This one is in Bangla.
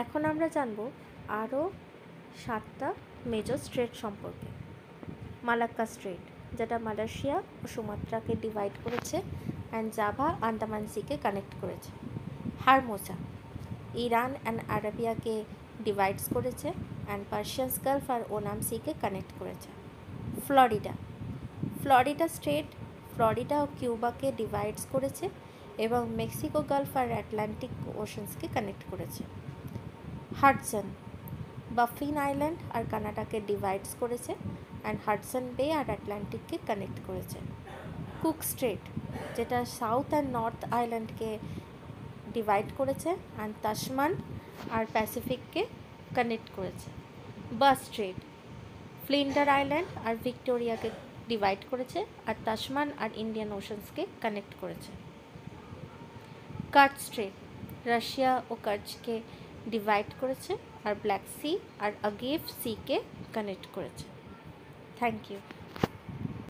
এখন আমরা জানব আরও 7টা মেজর স্ট্রেট সম্পর্কে। মালাক্কা স্ট্রেট, যেটা মালয়েশিয়া ও সুমাত্রাকে ডিভাইড করেছে অ্যান্ড জাভা আন্দামান সিকে কানেক্ট করেছে। হারমোজা, ইরান অ্যান্ড আরাবিয়াকে ডিভাইডস করেছে অ্যান্ড পার্সিয়ান্স গালফ আর ওনাম সিকে কানেক্ট করেছে। ফ্লোরিডা, ফ্লোরিডা স্ট্রেট ফ্লোরিডা ও কিউবাকে ডিভাইডস করেছে এবং মেক্সিকো গালফ আর আটলান্টিক ওশানসকে কানেক্ট করেছে। হাডসন, বাফিন আইল্যান্ড আর কানাডাকে ডিভাইডস করেছে অ্যান্ড হাডসন বে আর আটলান্টিককে কানেক্ট করেছে। কুক স্ট্রেট, যেটা সাউথ অ্যান্ড নর্থ আইল্যান্ডকে ডিভাইড করেছে অ্যান্ড তাসমান আর প্যাসিফিককে কানেক্ট করেছে। বাস স্ট্রেট, ফ্লিন্ডার আইল্যান্ড আর ভিক্টোরিয়াকে ডিভাইড করেছে আর তাসমান আর ইন্ডিয়ান ওশানসকে কানেক্ট করেছে। কার্চ স্ট্রেট, রাশিয়া ও কার্চকে ডিভাইড করেছে আর ব্ল্যাক সি আর আগেভ সিকে কানেক্ট করেছে। Thank you.